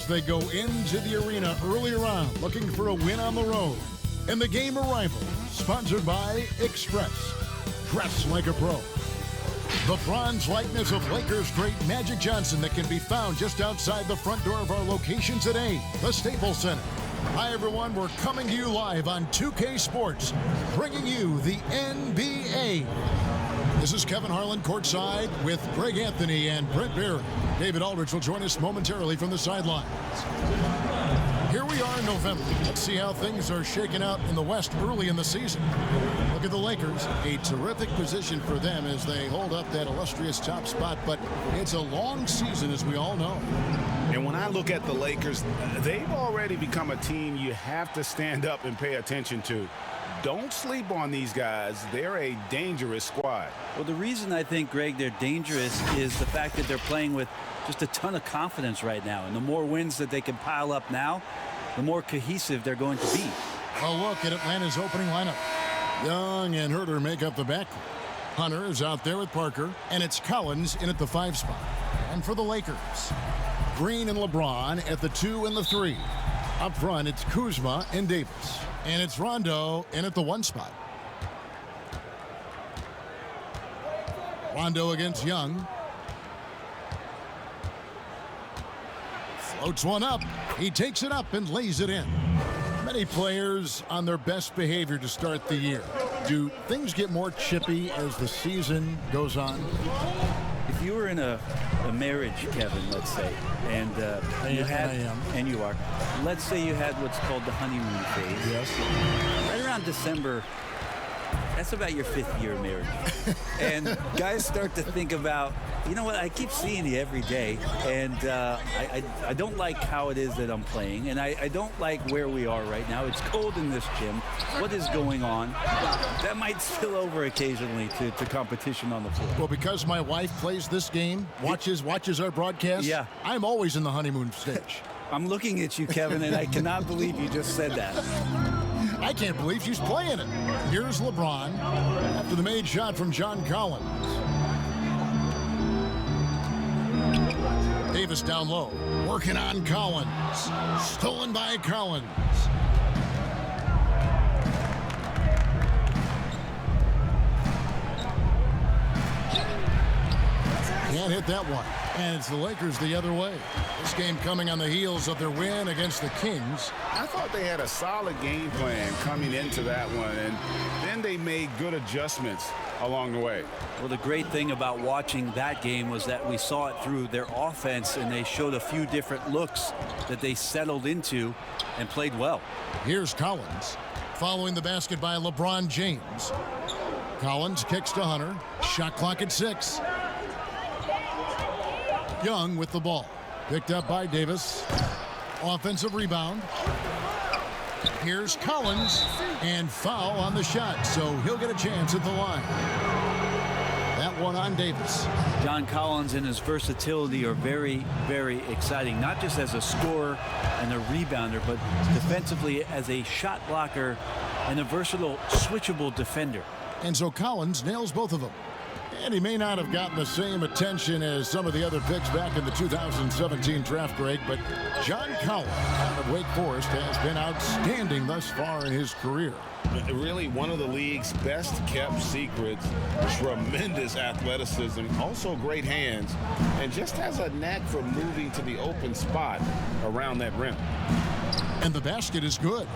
they go into the arena early round looking for a win on the road. And the game arrival, sponsored by Express. Dress like a pro. The bronze likeness of Lakers great Magic Johnson that can be found just outside the front door of our location today, the Staples Center. Hi, everyone. We're coming to you live on 2K Sports, bringing you the NBA. This is Kevin Harlan courtside with Greg Anthony and Brent Barry. David Aldridge will join us momentarily from the sidelines. Here we are in November. Let's see how things are shaking out in the West early in the season. Look at the Lakers. A terrific position for them as they hold up that illustrious top spot, but it's a long season, as we all know. And when I look at the Lakers, they've already become a team you have to stand up and pay attention to. Don't sleep on these guys. They're a dangerous squad. Well, the reason I think, Greg, they're dangerous is the fact that they're playing with just a ton of confidence right now. And the more wins that they can pile up now, the more cohesive they're going to be. A look at Atlanta's opening lineup. Young and Herter make up the backcourt. Hunter is out there with Parker, and it's Collins in at the 5 spot. And for the Lakers, Green and LeBron at the 2 and the 3. Up front, it's Kuzma and Davis. And it's Rondo in at the 1 spot. Rondo against Young. Floats one up. He takes it up and lays it in. Many players on their best behavior to start the year. Do things get more chippy as the season goes on? If you were in a marriage, Kevin, let's say, and you had, I am. and you are, let's say you had what's called the honeymoon phase. Yes. Right around December, that's about your 5th year of marriage. And guys start to think about, you know what, I keep seeing you every day, and I don't like how it is that I'm playing, and I don't like where we are right now. It's cold in this gym. What is going on? That might spill over occasionally to competition on the floor. Well, because my wife plays this game, watches our broadcast, Yeah. I'm always in the honeymoon stage. I'm looking at you, Kevin, and I cannot believe you just said that. I can't believe she's playing it. Here's LeBron after the made shot from John Collins. Davis down low, working on Collins. Stolen by Collins. Can't hit that one. And it's the Lakers the other way. This game coming on the heels of their win against the Kings. I thought they had a solid game plan coming into that one, and then they made good adjustments along the way. Well, the great thing about watching that game was that we saw it through their offense, and they showed a few different looks that they settled into and played well. Here's Collins, following the basket by LeBron James. Collins kicks to Hunter. Shot clock at 6. Young with the ball. Picked up by Davis. Offensive rebound. Here's Collins, and foul on the shot, so he'll get a chance at the line. That one on Davis. John Collins and his versatility are very, very exciting, not just as a scorer and a rebounder, but defensively as a shot blocker and a versatile, switchable defender. And so Collins nails both of them. And he may not have gotten the same attention as some of the other picks back in the 2017 draft, Greg, but John Collins out of Wake Forest has been outstanding thus far in his career. Really one of the league's best kept secrets. Tremendous athleticism, also great hands, and just has a knack for moving to the open spot around that rim. And the basket is good.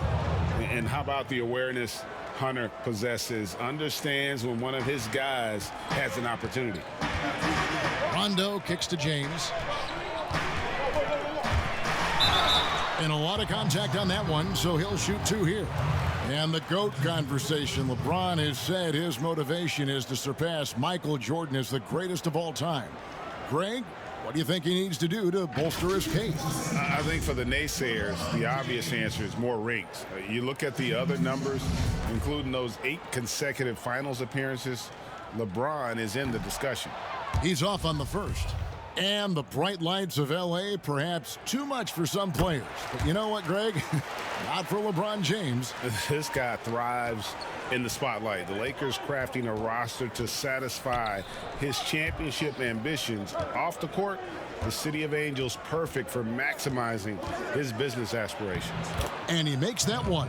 And how about the awareness Hunter possesses, understands when one of his guys has an opportunity. Rondo kicks to James. And a lot of contact on that one, so he'll shoot 2 here. And the GOAT conversation. LeBron has said his motivation is to surpass Michael Jordan as the greatest of all time. Greg, what do you think he needs to do to bolster his case? I think for the naysayers, the obvious answer is more rings. You look at the other numbers, including those 8 consecutive finals appearances, LeBron is in the discussion. He's off on the first. And the bright lights of LA, perhaps too much for some players. But you know what, Greg? Not for LeBron James. This guy thrives in the spotlight. The Lakers crafting a roster to satisfy his championship ambitions. Off the court, the City of Angels perfect for maximizing his business aspirations. And he makes that one.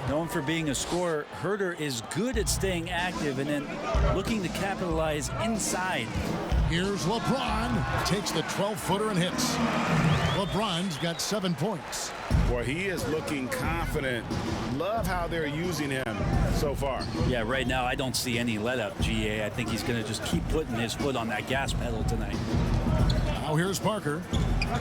Known for being a scorer, Herter is good at staying active and then looking to capitalize inside. Here's LeBron. Takes the 12-footer and hits. LeBron's got 7 points. Boy, he is looking confident. Love how they're using him so far. Yeah, right now I don't see any let up, GA. I think he's going to just keep putting his foot on that gas pedal tonight. Now here's Parker.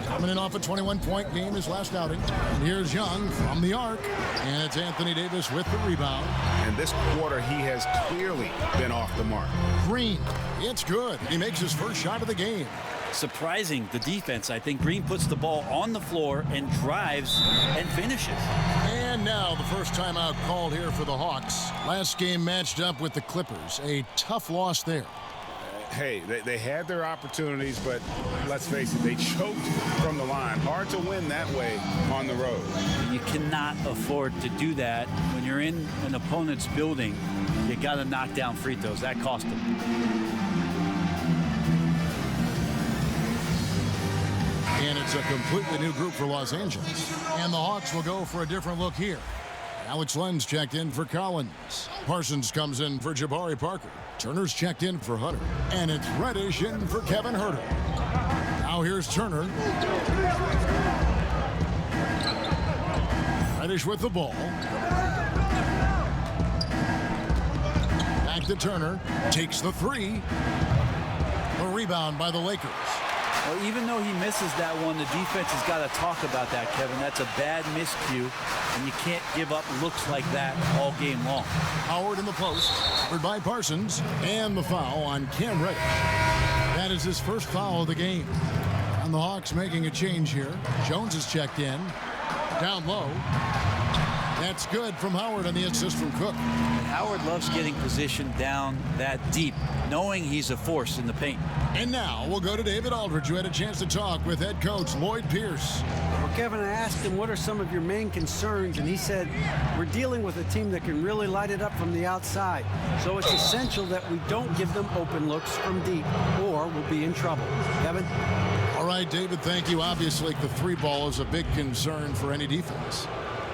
Coming in off a 21-point game his last outing. And here's Young from the arc. And it's Anthony Davis with the rebound. And this quarter, he has clearly been off the mark. Green. It's good. He makes his first shot of the game. Surprising the defense. I think Green puts the ball on the floor and drives and finishes. And now the first timeout called here for the Hawks. Last game matched up with the Clippers. A tough loss there. Hey, they had their opportunities, but let's face it, they choked from the line. Hard to win that way on the road. You cannot afford to do that. When you're in an opponent's building, you got to knock down free throws. That cost them. And it's a completely new group for Los Angeles. And the Hawks will go for a different look here. Alex Len's checked in for Collins. Parsons comes in for Jabari Parker. Turner's checked in for Hunter. And it's Reddish in for Kevin Herter. Now here's Turner. Reddish with the ball. Back to Turner. Takes the three. A rebound by the Lakers. Well, even though he misses that one, the defense has got to talk about that, Kevin. That's a bad miscue, and you can't give up looks like that all game long. Howard in the post, covered by Parsons, and the foul on Cam Reddish. That is his first foul of the game. And the Hawks making a change here. Jones is checked in. Down low. That's good from Howard on the assist from Cook. Howard loves getting positioned down that deep, knowing he's a force in the paint. And now we'll go to David Aldridge, who had a chance to talk with head coach Lloyd Pierce. Well, Kevin, I asked him what are some of your main concerns, and he said we're dealing with a team that can really light it up from the outside. So it's essential that we don't give them open looks from deep, or we'll be in trouble. Kevin? All right, David, thank you. Obviously, the three ball is a big concern for any defense.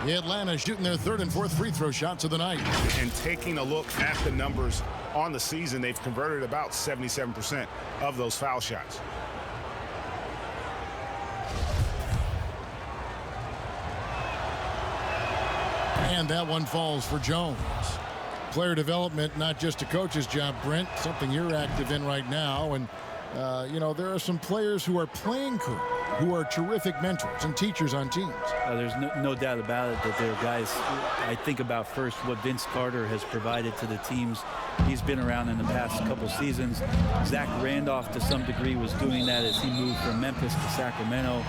Atlanta shooting their third and fourth free throw shots of the night. And taking a look at the numbers on the season, they've converted about 77% of those foul shots. And that one falls for Jones. Player development, not just a coach's job, Brent, something you're active in right now. And, you know, there are some players who are playing cool, who are terrific mentors and teachers on teams. There's no doubt about it that there are guys. I think about first what Vince Carter has provided to the teams he's been around in the past couple seasons. Zach Randolph, to some degree, was doing that as he moved from Memphis to Sacramento.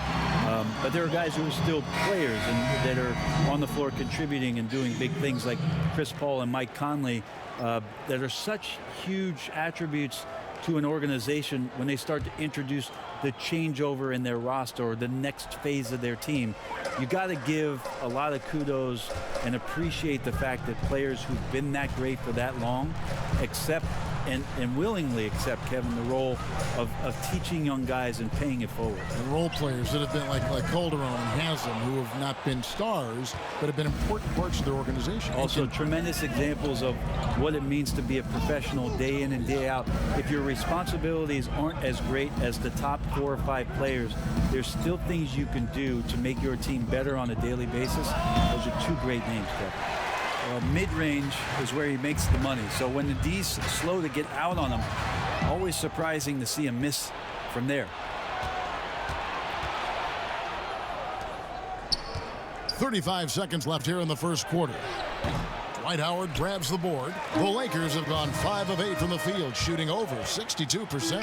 But there are guys who are still players and that are on the floor contributing and doing big things like Chris Paul and Mike Conley that are such huge attributes to an organization when they start to introduce the changeover in their roster or the next phase of their team. You got to give a lot of kudos and appreciate the fact that players who've been that great for that long accept and willingly accept, Kevin, the role of teaching young guys and paying it forward. And role players that have been like Calderon and Haslam, who have not been stars, but have been important parts of their organization. Also, tremendous examples of what it means to be a professional day in and day out. If your responsibilities aren't as great as the top 4 or 5 players, there's still things you can do to make your team better on a daily basis. Those are 2 great names, Kevin. Mid-range is where he makes the money. So when the D's slow to get out on him, always surprising to see him miss from there. 35 seconds left here in the first quarter. Dwight Howard grabs the board. The Lakers have gone 5 of 8 from the field, shooting over 62%.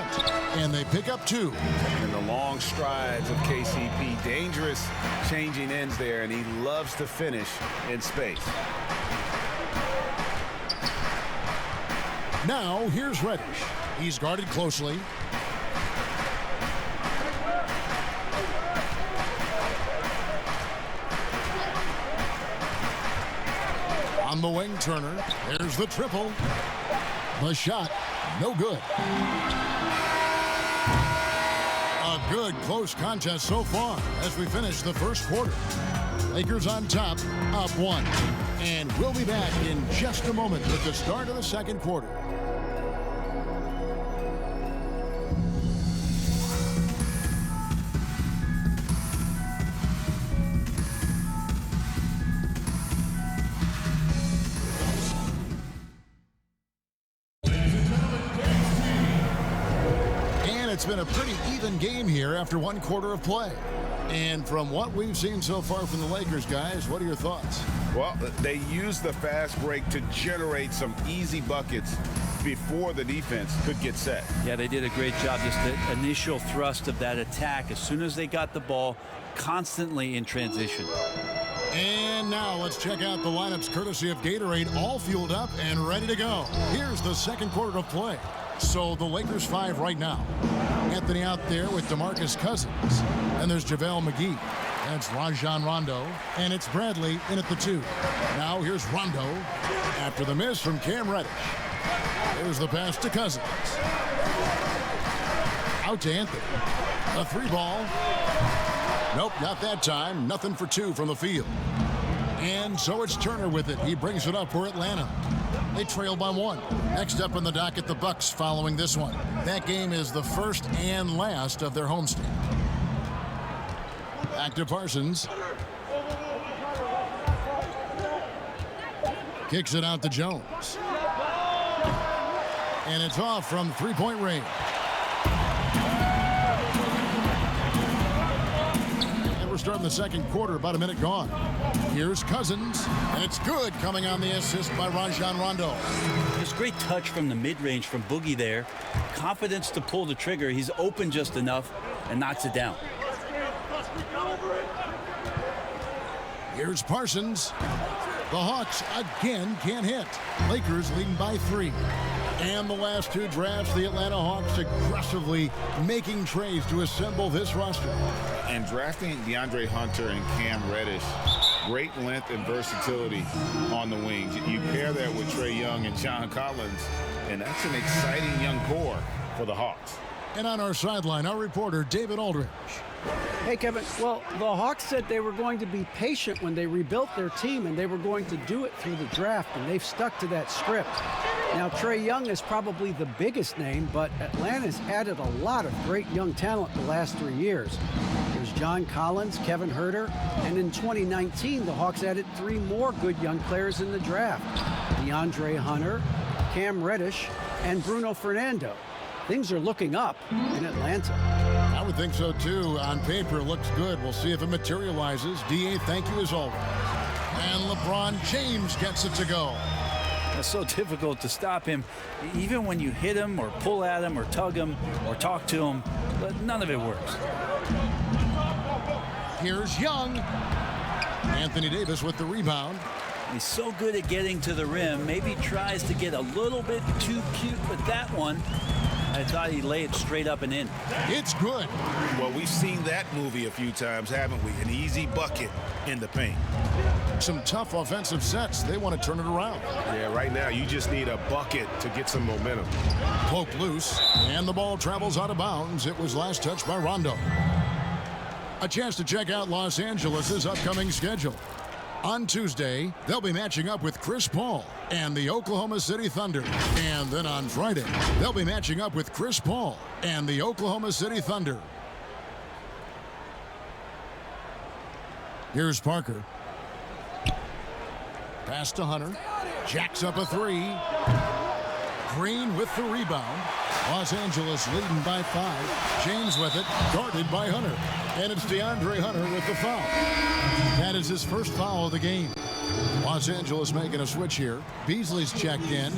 And they pick up 2. And the long strides of KCP, dangerous changing ends there, and he loves to finish in space. Now, here's Reddish. He's guarded closely. On the wing, Turner. There's the triple. The shot, no good. A good close contest so far as we finish the first quarter. Lakers on top, up 1. And we'll be back in just a moment with the start of the second quarter. It's been a pretty even game here after one quarter of play. And from what we've seen so far from the Lakers, guys, what are your thoughts? Well, they used the fast break to generate some easy buckets before the defense could get set. Yeah, they did a great job. Just the initial thrust of that attack as soon as they got the ball, constantly in transition. And now let's check out the lineups courtesy of Gatorade, all fueled up and ready to go. Here's the second quarter of play. So the Lakers 5 right now. Anthony out there with DeMarcus Cousins. And there's JaVale McGee. And it's Rajon Rondo. And it's Bradley in at the 2. Now here's Rondo after the miss from Cam Reddish. There's the pass to Cousins. Out to Anthony. A 3-ball. Nope, not that time. Nothing for 2 from the field. And so it's Turner with it. He brings it up for Atlanta. They trail by 1. Next up in the docket, the Bucks following this one. That game is the first and last of their homestand. Back to Parsons. Kicks it out to Jones. And it's off from three-point range. We're starting the second quarter, about a minute gone. Here's Cousins, and it's good, coming on the assist by Rajon Rondo. Just great touch from the mid-range from Boogie there. Confidence to pull the trigger. He's open just enough and knocks it down. Here's Parsons. The Hawks again can't hit. Lakers leading by 3. And the last 2 drafts, the Atlanta Hawks aggressively making trades to assemble this roster. And drafting DeAndre Hunter and Cam Reddish, great length and versatility on the wings. You pair that with Trae Young and John Collins, and that's an exciting young core for the Hawks. And on our sideline, our reporter, David Aldridge. Hey, Kevin. Well, the Hawks said they were going to be patient when they rebuilt their team, and they were going to do it through the draft, and they've stuck to that script. Now, Trae Young is probably the biggest name, but Atlanta's added a lot of great young talent the last 3 years. There's John Collins, Kevin Huerter, and in 2019, the Hawks added 3 more good young players in the draft. DeAndre Hunter, Cam Reddish, and Bruno Fernando. Things are looking up in Atlanta. I would think so, too. On paper, it looks good. We'll see if it materializes. D.A., thank you as always. And LeBron James gets it to go. It's so difficult to stop him, even when you hit him or pull at him or tug him or talk to him, but none of it works. Here's Young. Anthony Davis with the rebound. He's so good at getting to the rim. Maybe tries to get a little bit too cute with that one. I thought he'd lay it straight up and in. It's good. Well, we've seen that movie a few times, haven't we? An easy bucket in the paint. Some tough offensive sets. They want to turn it around. Yeah, right now you just need a bucket to get some momentum. Poke loose, and the ball travels out of bounds. It was last touched by Rondo. A chance to check out Los Angeles' upcoming schedule. On Tuesday, they'll be matching up with Chris Paul and the Oklahoma City Thunder. And then on Friday, they'll be matching up with Chris Paul and the Oklahoma City Thunder. Here's Parker. Pass to Hunter. Jacks up a 3. Green with the rebound. Los Angeles leading by 5. James with it, guarded by Hunter. And it's DeAndre Hunter with the foul. That is his first foul of the game. Los Angeles making a switch here. Beasley's checked in.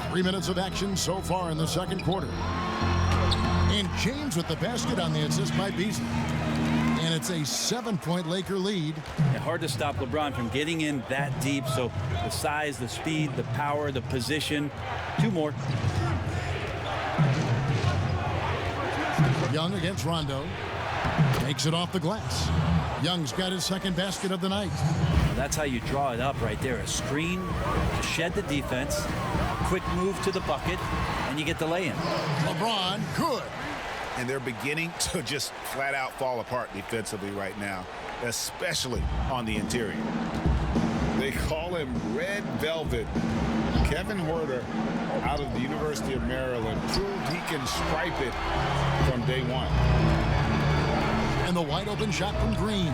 Three minutes of action so far in the second quarter. And James with the basket on the assist by Beasley. And it's a 7-point Laker lead. Yeah, hard to stop LeBron from getting in that deep. So the size, the speed, the power, the position. 2 more. Young against Rondo. Takes it off the glass. Young's got his second basket of the night. Well, that's how you draw it up right there. A screen to shed the defense, a quick move to the bucket, and you get the lay-in. LeBron, good. And they're beginning to just flat out fall apart defensively right now, especially on the interior. They call him Red Velvet. Kevin Huerter, out of the University of Maryland, proved he can stripe it from day one. And the wide open shot from Green.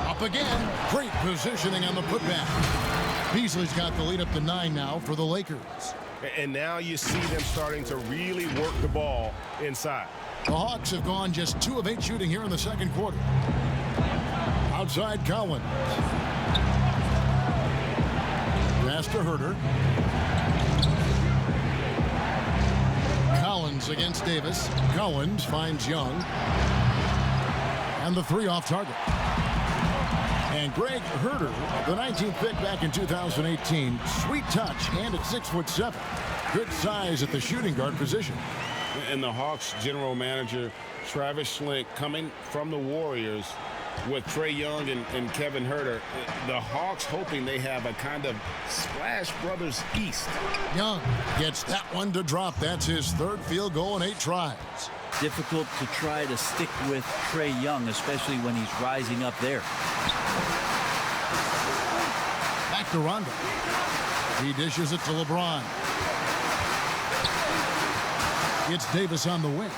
Up again. Great positioning on the putback. Beasley's got the lead up to 9 now for the Lakers. And now you see them starting to really work the ball inside. The Hawks have gone just 2 of 8 shooting here in the second quarter. Outside Collins. Pass to Huerter. Collins against Davis. Collins finds Young. And the 3 off target. And Greg Huerter, the 19th pick back in 2018. Sweet touch and at 6'7". Good size at the shooting guard position. And the Hawks general manager, Travis Schlenk, coming from the Warriors with Trae Young and Kevin Huerter. The Hawks hoping they have a kind of Splash Brothers East. Young gets that one to drop. That's his 3rd field goal in 8 tries. Difficult to try to stick with Trae Young, especially when he's rising up there. Back to Rondo. He dishes it to LeBron. It's Davis on the wing.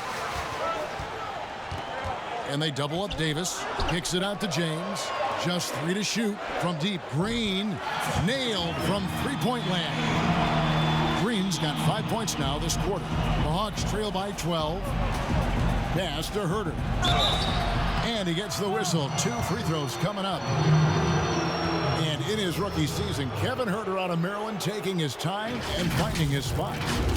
And they double up Davis. Kicks it out to James. Just 3 to shoot from deep. Green nailed from 3-point land. Green's got 5 points now this quarter. The Hawks trail by 12. Pass to Huerter. And he gets the whistle. 2 free throws coming up. And in his rookie season, Kevin Huerter out of Maryland taking his time and finding his spot.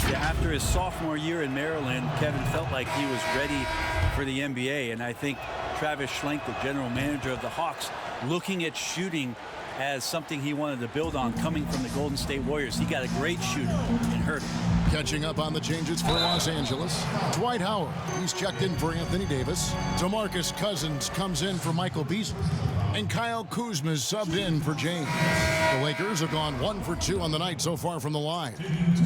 Yeah, after his sophomore year in Maryland, Kevin felt like he was ready for the NBA. And I think Travis Schlenk, the general manager of the Hawks, looking at shooting as something he wanted to build on coming from the Golden State Warriors. He got a great shooter in Huerter. Catching up on the changes for Los Angeles. Dwight Howard, he's checked in for Anthony Davis. DeMarcus Cousins comes in for Michael Beasley. And Kyle Kuzma's subbed in for James. The Lakers have gone 1 for 2 on the night so far from the line.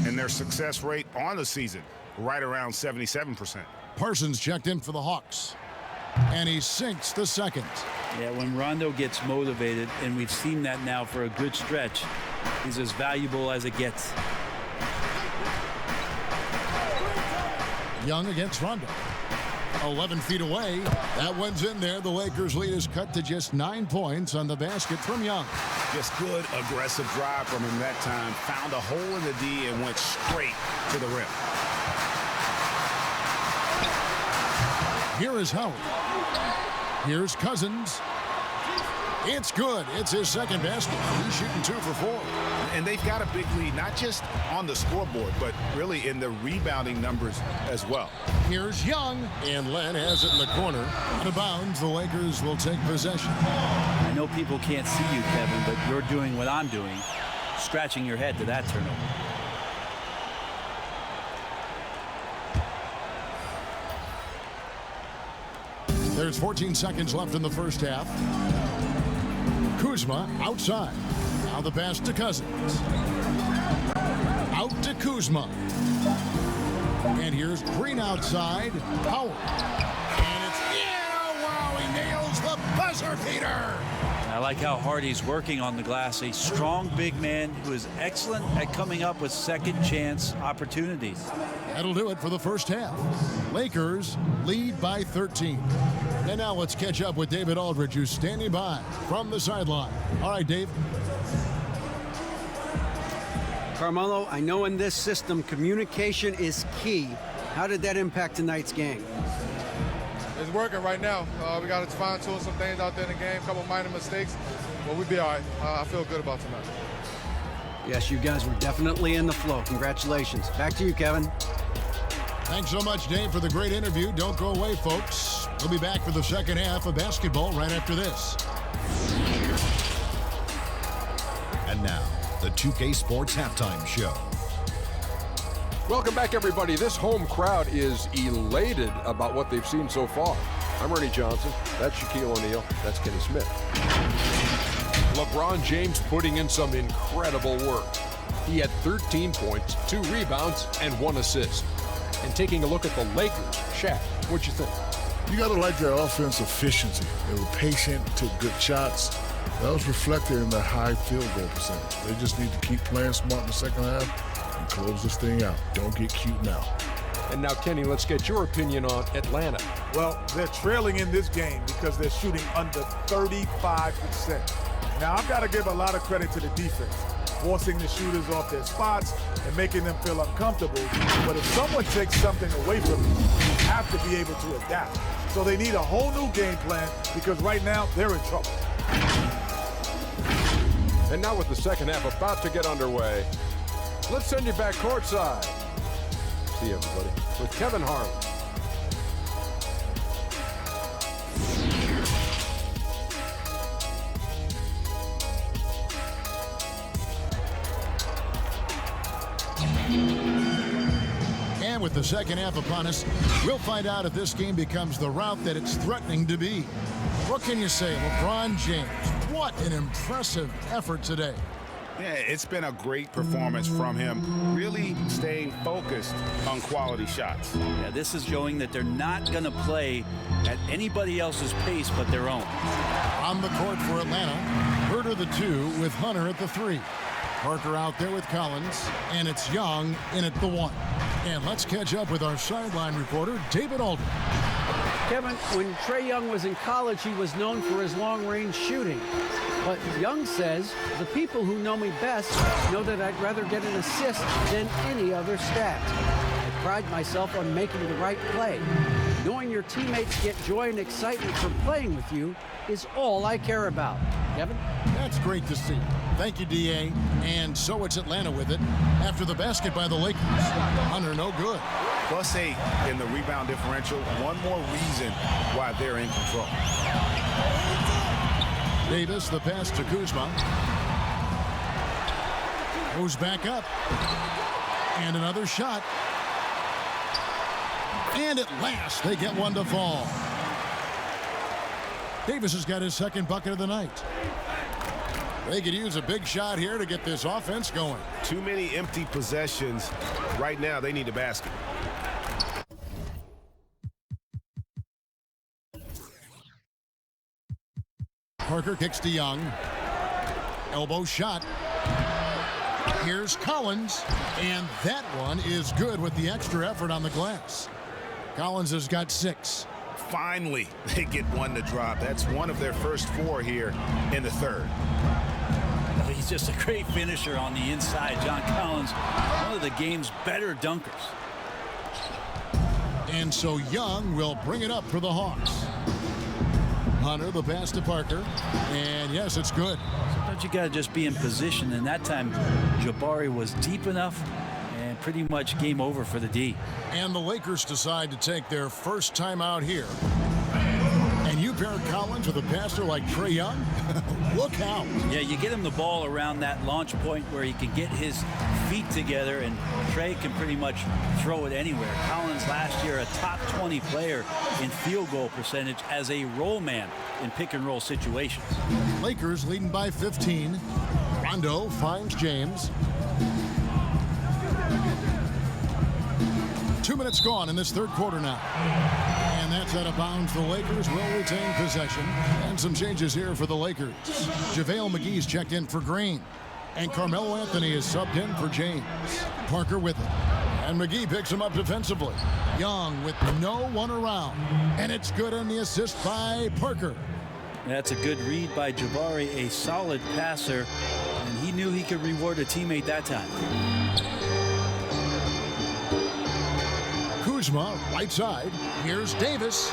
And their success rate on the season, right around 77%. Parsons checked in for the Hawks. And he sinks the second. Yeah, when Rondo gets motivated, and we've seen that now for a good stretch, he's as valuable as it gets. Young against Rondo. 11 feet away. That one's in there. The Lakers' lead is cut to just 9 points on the basket from Young. Just good, aggressive drive from him that time. Found a hole in the D and went straight to the rim. Here is Howard. Here's Cousins. It's good. It's his second basket. He's shooting 2 for 4. And they've got a big lead, not just on the scoreboard, but really in the rebounding numbers as well. Here's Young, and Len has it in the corner. Out of bounds, the Lakers will take possession. I know people can't see you, Kevin, but you're doing what I'm doing, scratching your head to that turnover. There's 14 seconds left in the first half. Kuzma outside. Now the pass to Cousins. Out to Kuzma. And here's Green outside. Howard. And it's wow, he nails the buzzer beater. I like how hard he's working on the glass. A strong big man who is excellent at coming up with second chance opportunities. That'll do it for the first half. Lakers lead by 13. And now let's catch up with David Aldridge, who's standing by from the sideline. All right, Dave. Carmelo, I know in this system communication is key. How did that impact tonight's game? It's working right now. We got to fine-tune some things out there in the game, a couple minor mistakes, but we'll be all right. I feel good about tonight. Yes, you guys were definitely in the flow. Congratulations. Back to you, Kevin. Thanks so much, Dave, for the great interview. Don't go away, folks. We'll be back for the second half of basketball right after this. And now, the 2K Sports Halftime Show. Welcome back, everybody. This home crowd is elated about what they've seen so far. I'm Ernie Johnson. That's Shaquille O'Neal. That's Kenny Smith. LeBron James putting in some incredible work. He had 13 points, 2 rebounds, and 1 assist. And taking a look at the Lakers, Shaq, what'd you think? You got to like their offense efficiency. They were patient, took good shots. That was reflected in their high field goal percentage. They just need to keep playing smart in the second half and close this thing out. Don't get cute now. And now, Kenny, let's get your opinion on Atlanta. Well, they're trailing in this game because they're shooting under 35%. Now, I've got to give a lot of credit to the defense, forcing the shooters off their spots and making them feel uncomfortable. But if someone takes something away from you, you have to be able to adapt. So they need a whole new game plan because right now they're in trouble. And now with the second half about to get underway, let's send you back courtside. See you, everybody, with Kevin Harlan. And with the second half upon us, we'll find out if this game becomes the route that it's threatening to be. What can you say, LeBron James? What an impressive effort today. Yeah, it's been a great performance from him, really staying focused on quality shots. Yeah, this is showing that they're not going to play at anybody else's pace but their own. On the court for Atlanta, Herter the 2 with Hunter at the 3. Parker out there with Collins, and it's Young in at the 1. And let's catch up with our sideline reporter, David Alden. Kevin, when Trae Young was in college, he was known for his long-range shooting. But Young says, the people who know me best know that I'd rather get an assist than any other stat. I pride myself on making the right play. Knowing your teammates get joy and excitement from playing with you is all I care about. Kevin? That's great to see. Thank you, D.A. And so it's Atlanta with it after the basket by the Lakers. Hunter, no good. +8 in the rebound differential. One more reason why they're in control. Davis, the pass to Kuzma. Goes back up. And another shot. And at last, they get one to fall. Davis has got his second bucket of the night. They could use a big shot here to get this offense going. Too many empty possessions. Right now, they need a basket. Parker kicks to Young. Elbow shot. Here's Collins. And that one is good with the extra effort on the glass. Collins has got 6. Finally, they get one to drop. That's one of their first 4 here in the third. He's just a great finisher on the inside. John Collins, one of the game's better dunkers. And so Young will bring it up for the Hawks. Hunter, the pass to Parker. And yes, it's good. Sometimes you got to just be in position, and that time Jabari was deep enough and pretty much game over for the D. And the Lakers decide to take their first time out here. And you pair Collins with a passer like Trae Young? Look out. Yeah, you get him the ball around that launch point where he can get his feet together, and Trae can pretty much throw it anywhere. Collins last year a top 20 player in field goal percentage as a roll man in pick and roll situations. Lakers leading by 15. Rondo finds James. 2 minutes gone in this third quarter now. And that's out of bounds. The Lakers will retain possession. And some changes here for the Lakers. JaVale McGee's checked in for Green. And Carmelo Anthony is subbed in for James. Parker with it. And McGee picks him up defensively. Young with no one around. And it's good on the assist by Parker. That's a good read by Jabari, a solid passer. And he knew he could reward a teammate that time. Kuzma, right side. Here's Davis.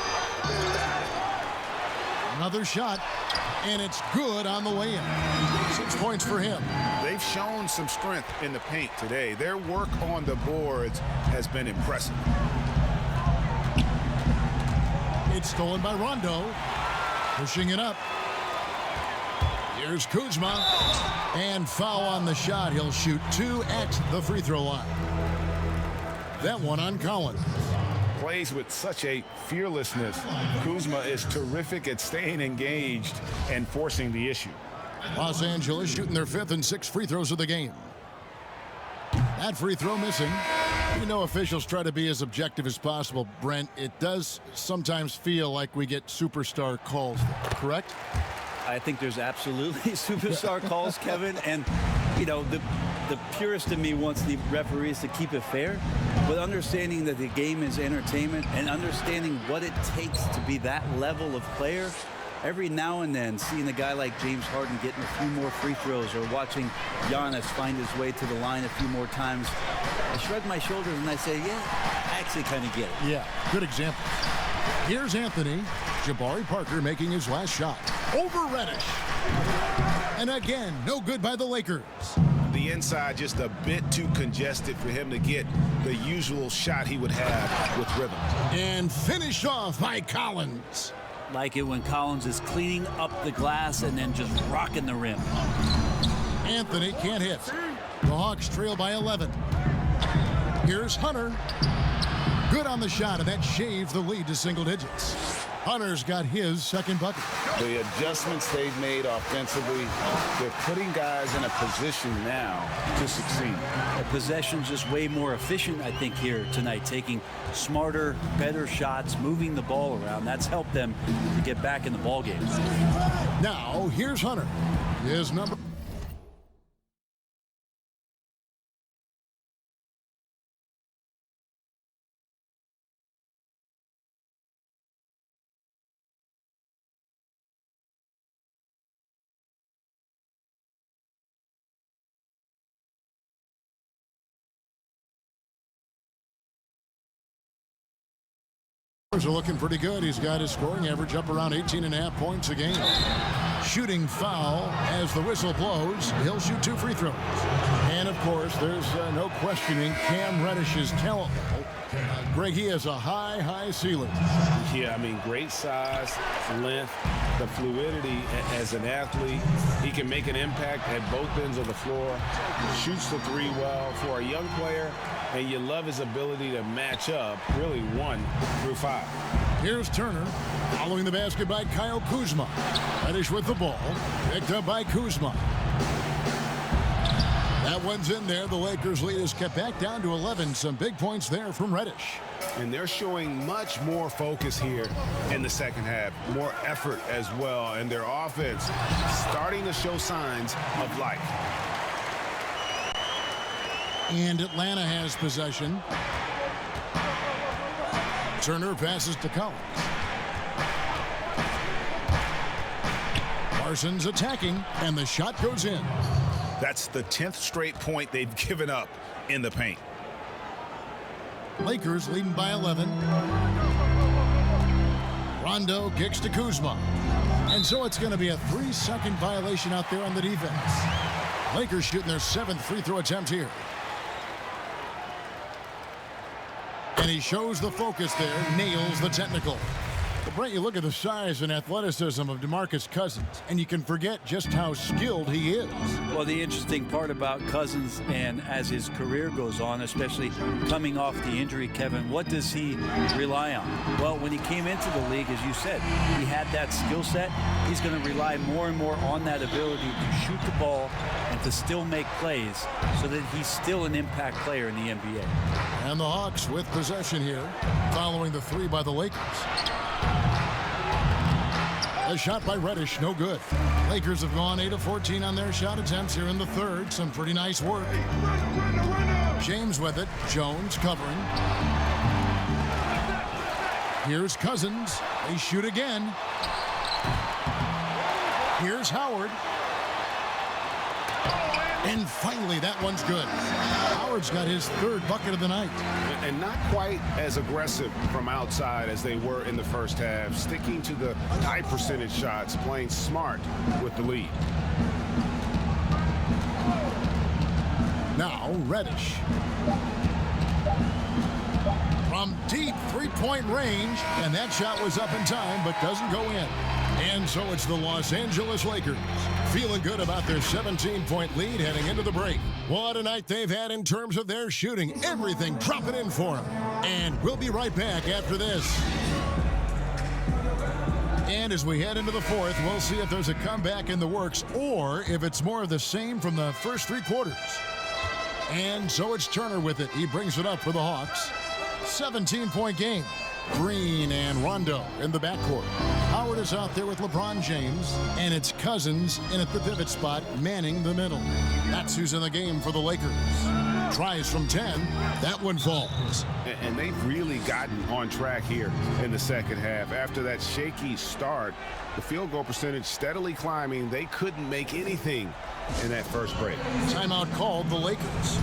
Another shot, and it's good on the way in. 6 points for him. They've shown some strength in the paint today. Their work on the boards has been impressive. It's stolen by Rondo. Pushing it up. Here's Kuzma. And foul on the shot. He'll shoot 2 at the free throw line. that one on Collins. Plays with such a fearlessness. Kuzma is terrific at staying engaged and forcing the issue. Los Angeles shooting their 5th and 6th free throws of the game. That free throw missing. You know, officials try to be as objective as possible, Brent. It does sometimes feel like we get superstar calls, correct? I think there's absolutely superstar calls, Kevin. And, you know, the purist in me wants the referees to keep it fair, but understanding that the game is entertainment and understanding what it takes to be that level of player. Every now and then, seeing a guy like James Harden getting a few more free throws or watching Giannis find his way to the line a few more times, I shrug my shoulders and I say, yeah, I actually kind of get it. Yeah, good example. Here's Anthony. Jabari Parker making his last shot. Over Reddish. And again, no good by the Lakers. The inside just a bit too congested for him to get the usual shot he would have with rhythm. And finished off by Collins. Like it when Collins is cleaning up the glass and then just rocking the rim. Anthony can't hit. The Hawks trail by 11. Here's Hunter. Good on the shot, and that shaves the lead to single digits. Hunter's got his second bucket. The adjustments they've made offensively, they're putting guys in a position now to succeed. The possession's just way more efficient, I think, here tonight, taking smarter, better shots, moving the ball around. That's helped them to get back in the ball game. Now, here's Hunter. His number. Are looking pretty good. He's got his scoring average up around 18.5 points a game. Shooting foul as the whistle blows. He'll shoot 2 free throws. And of course, there's no questioning Cam Reddish's talent level. Greg, he has a high ceiling. Yeah, I mean, great size, length, the fluidity as an athlete. He can make an impact at both ends of the floor. Shoots the 3 well for a young player. And you love his ability to match up, really 1 through 5. Here's Turner, following the basket by Kyle Kuzma. Reddish with the ball, picked up by Kuzma. That one's in there. The Lakers lead is kept back down to 11. Some big points there from Reddish. And they're showing much more focus here in the second half, more effort as well, and their offense starting to show signs of life. And Atlanta has possession. Turner passes to Collins. Parsons attacking, and the shot goes in. That's the 10th straight point they've given up in the paint. Lakers leading by 11. Rondo kicks to Kuzma. And so it's going to be a 3-second violation out there on the defense. Lakers shooting their 7th free throw attempt here. And he shows the focus there, nails the technical. But Brent, you look at the size and athleticism of DeMarcus Cousins, and you can forget just how skilled he is. Well, the interesting part about Cousins, and as his career goes on, especially coming off the injury, Kevin, what does he rely on? Well, when he came into the league, as you said, he had that skill set. He's going to rely more and more on that ability to shoot the ball and to still make plays so that he's still an impact player in the NBA. And the Hawks with possession here, following the 3 by the Lakers. A shot by Reddish, no good. Lakers have gone 8 of 14 on their shot attempts here in the third. Some pretty nice work. James with it. Jones covering. Here's Cousins. They shoot again. Here's Howard. And finally, that one's good. Howard's got his 3rd bucket of the night. And not quite as aggressive from outside as they were in the first half, sticking to the high percentage shots, playing smart with the lead. Now, Reddish. From deep 3-point range, and that shot was up in time, but doesn't go in. And so it's the Los Angeles Lakers, feeling good about their 17-point lead heading into the break. What a night they've had in terms of their shooting. Everything dropping in for them. And we'll be right back after this. And as we head into the fourth, we'll see if there's a comeback in the works or if it's more of the same from the first three quarters. And so it's Turner with it. He brings it up for the Hawks. 17-point game. Green and Rondo in the backcourt. Howard is out there with LeBron James, and it's Cousins in at the pivot spot, manning the middle. That's who's in the game for the Lakers. Tries from 10. That one falls. And they've really gotten on track here in the second half. After that shaky start, the field goal percentage steadily climbing. They couldn't make anything in that first break. Timeout called the Lakers.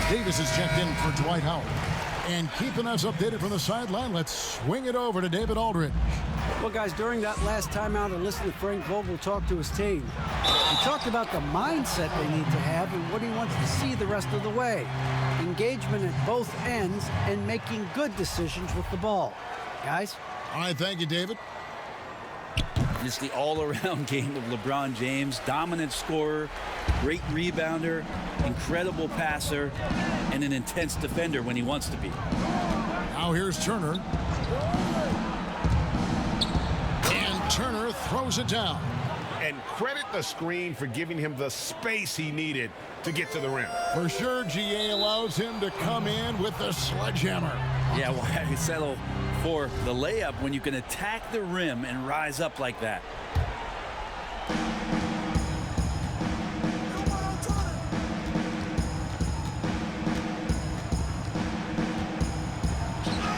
Davis is checked in for Dwight Howard. And keeping us updated from the sideline, let's swing it over to David Aldridge. Well, guys, during that last timeout, I listened to Frank Vogel talk to his team. He talked about the mindset they need to have and what he wants to see the rest of the way. Engagement at both ends and making good decisions with the ball. Guys? All right, thank you, David. Just the all-around game of LeBron James. Dominant scorer, great rebounder, incredible passer, and an intense defender when he wants to be. Now here's Turner. And Turner throws it down. And credit the screen for giving him the space he needed to get to the rim. For sure, GA allows him to come in with the sledgehammer. Yeah, why settle for the layup when you can attack the rim and rise up like that?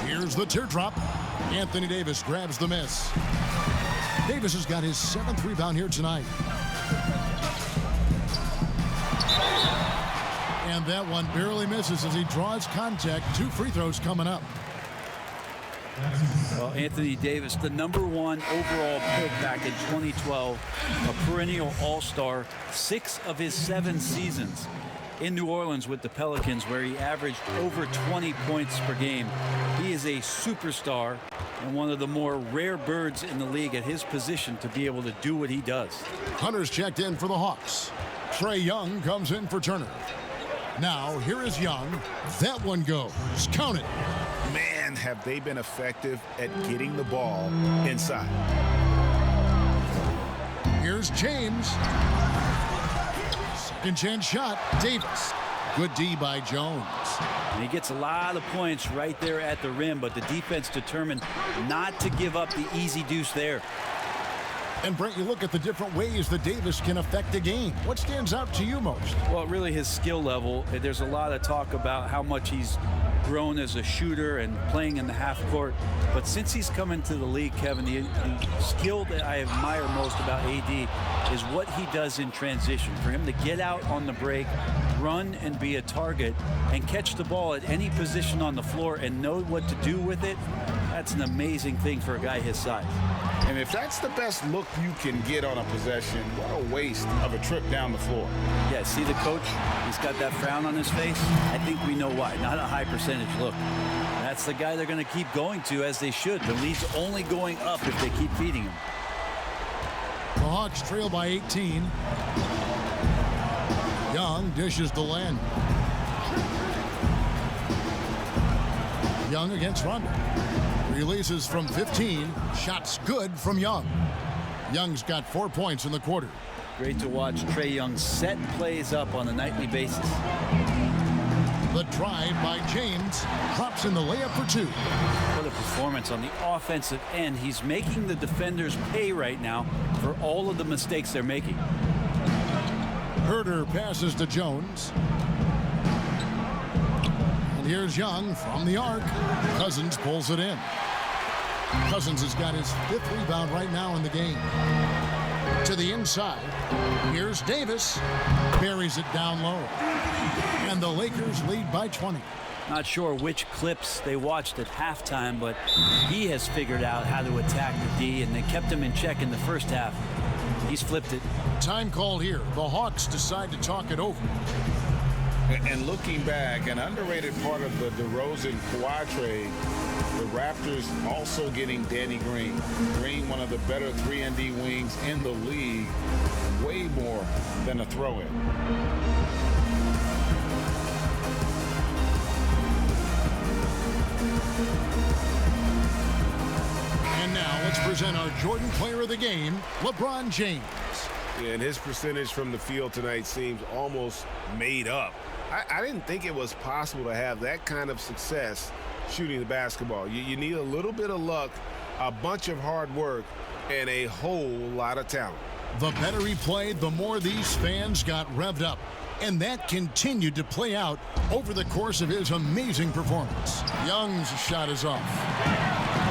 Here's the teardrop. Anthony Davis grabs the miss. Davis has got his 7th rebound here tonight. And that one barely misses as he draws contact. 2 free throws coming up. Well, Anthony Davis, the #1 overall pick back in 2012, a perennial all-star, 6 of his 7 seasons in New Orleans with the Pelicans, where he averaged over 20 points per game. He is a superstar and one of the more rare birds in the league at his position to be able to do what he does. Hunter's checked in for the Hawks. Trae Young comes in for Turner. Now, here is Young. That one goes. Count it. Man, have they been effective at getting the ball inside. Here's James. Second chance shot. Davis. Good D by Jones. And he gets a lot of points right there at the rim, but the defense determined not to give up the easy deuce there. And Brent, you look at the different ways that Davis can affect a game. What stands out to you most? Well, really his skill level. There's a lot of talk about how much he's grown as a shooter and playing in the half court. But since he's come into the league, Kevin, the skill that I admire most about AD is what he does in transition. For him to get out on the break, run and be a target, and catch the ball at any position on the floor and know what to do with it, that's an amazing thing for a guy his size. And if that's the best look you can get on a possession, what a waste of a trip down the floor. Yeah, see the coach? He's got that frown on his face. I think we know why. Not a high percentage look. That's the guy they're going to keep going to, as they should. The lead's only going up if they keep feeding him. The Hawks trail by 18. Young dishes to Len. Young against Rondo. Releases from 15. Shots good from Young. Young's got 4 points in the quarter. Great to watch Trae Young set plays up on a nightly basis. The drive by James drops in the layup for 2. What a performance on the offensive end. He's making the defenders pay right now for all of the mistakes they're making. Herter passes to Jones. And here's Young from the arc. Cousins pulls it in. Cousins has got his 5th rebound right now in the game. To the inside. Here's Davis. Buries it down low. And the Lakers lead by 20. Not sure which clips they watched at halftime, but he has figured out how to attack the D, and they kept him in check in the first half. He's flipped it. Time called here. The Hawks decide to talk it over. And looking back, an underrated part of the DeRozan-Kawhi trade, the Raptors also getting Danny Green. Green, one of the better 3-and-D wings in the league. Way more than a throw-in. And now let's present our Jordan Player of the Game, LeBron James. Yeah, and his percentage from the field tonight seems almost made up. I didn't think it was possible to have that kind of success shooting the basketball. You need a little bit of luck, a bunch of hard work, and a whole lot of talent. The better he played, the more these fans got revved up. And that continued to play out over the course of his amazing performance. Young's shot is off.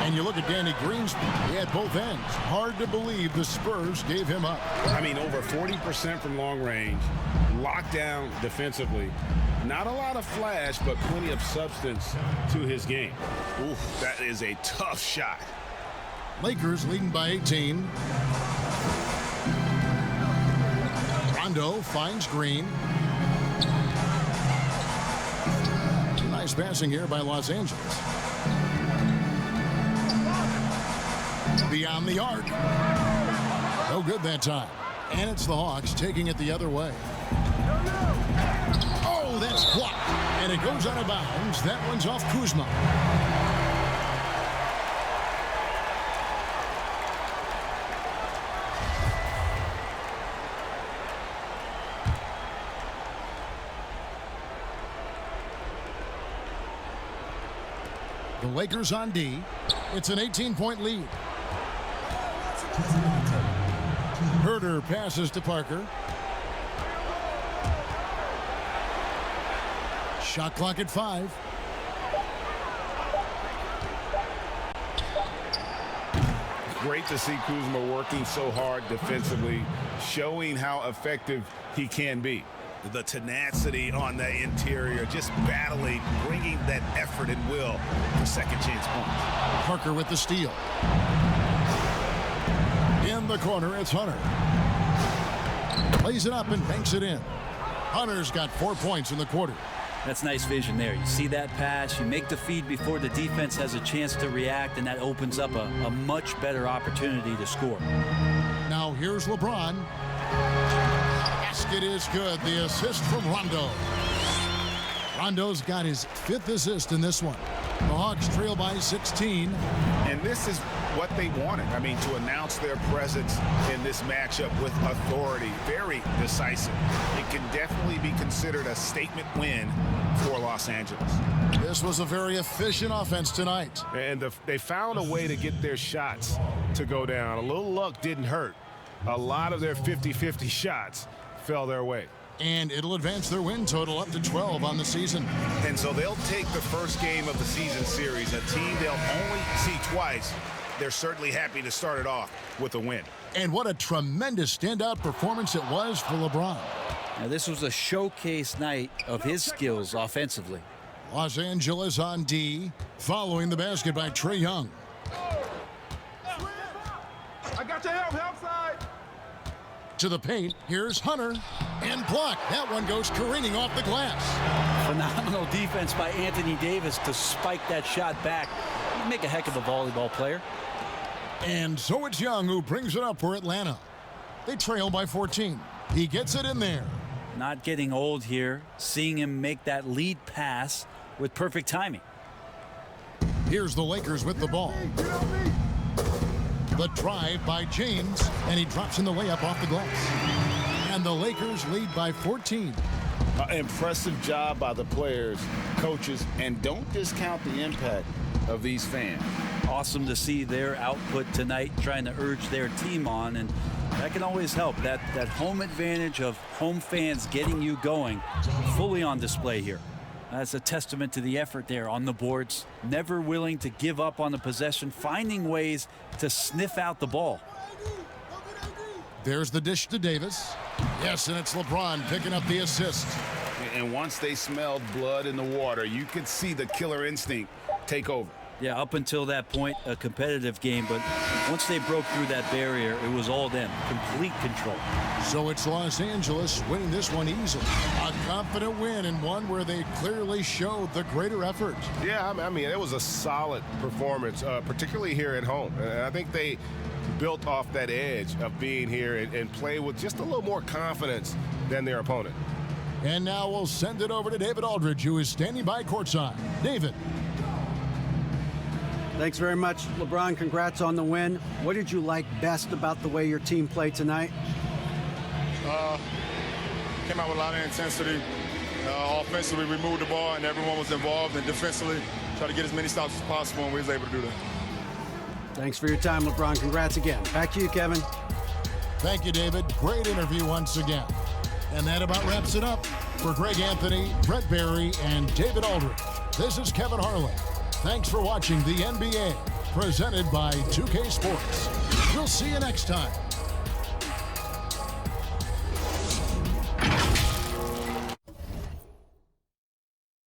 And you look at Danny Green's, he had both ends. Hard to believe the Spurs gave him up. I mean, over 40% from long range, locked down defensively. Not a lot of flash, but plenty of substance to his game. Oof, that is a tough shot. Lakers leading by 18. Rondo finds Green. Nice passing here by Los Angeles. Beyond the arc. No good that time. And it's the Hawks taking it the other way. Oh, that's blocked. And it goes out of bounds. That one's off Kuzma. The Lakers on D. It's an 18-point lead. Herter passes to Parker. Shot clock at 5. Great to see Kuzma working so hard defensively, showing how effective he can be. The tenacity on the interior, just battling, bringing that effort and will for second chance points. Parker with the steal. In the corner, it's Hunter. Plays it up and banks it in. Hunter's got 4 points in the quarter. That's nice vision there. You see that pass, you make the feed before the defense has a chance to react, and that opens up a much better opportunity to score. Now here's LeBron. Basket is good. The assist from Rondo. Rondo's got his 5th assist in this one. The Hawks trail by 16. And this is what they wanted. I mean, to announce their presence in this matchup with authority. Very decisive. It can definitely be considered a statement win for Los Angeles. This was a very efficient offense tonight. And they found a way to get their shots to go down. A little luck didn't hurt. A lot of their 50-50 shots fell their way. And it'll advance their win total up to 12 on the season. And so they'll take the first game of the season series, a team they'll only see twice. They're certainly happy to start it off with a win. And what a tremendous standout performance it was for LeBron. Now, this was a showcase night of his skills offensively. Los Angeles on D, following the basket by Trae Young. I got your help side. To the paint, here's Hunter, and blocked. That one goes careening off the glass. Phenomenal defense by Anthony Davis to spike that shot back. He'd make a heck of a volleyball player. And so it's Young who brings it up for Atlanta. They trail by 14. He gets it in there. Not getting old here, seeing him make that lead pass with perfect timing. Here's the Lakers with the ball. The drive by James, and he drops in the layup off the glass. And the Lakers lead by 14. Impressive job by the players, coaches, and don't discount the impact of these fans. Awesome to see their output tonight, trying to urge their team on, and that can always help. That home advantage of home fans getting you going, fully on display here. That's a testament to the effort there on the boards. Never willing to give up on the possession, finding ways to sniff out the ball. There's the dish to Davis. Yes, and it's LeBron picking up the assist. And once they smelled blood in the water, you could see the killer instinct take over. Yeah, up until that point, a competitive game, but once they broke through that barrier, it was all them, complete control. So it's Los Angeles winning this one easily. A confident win, and one where they clearly showed the greater effort. Yeah, I mean, it was a solid performance, particularly here at home. And I think they built off that edge of being here and play with just a little more confidence than their opponent. And now we'll send it over to David Aldridge, who is standing by courtside. David. Thanks very much, LeBron. Congrats on the win. What did you like best about the way your team played tonight? Came out with a lot of intensity. Offensively, we moved the ball, and everyone was involved. And defensively, tried to get as many stops as possible, and we was able to do that. Thanks for your time, LeBron. Congrats again. Back to you, Kevin. Thank you, David. Great interview once again. And that about wraps it up. For Greg Anthony, Brett Barry, and David Aldridge, this is Kevin Harlan. Thanks for watching the NBA, presented by 2K Sports. We'll see you next time.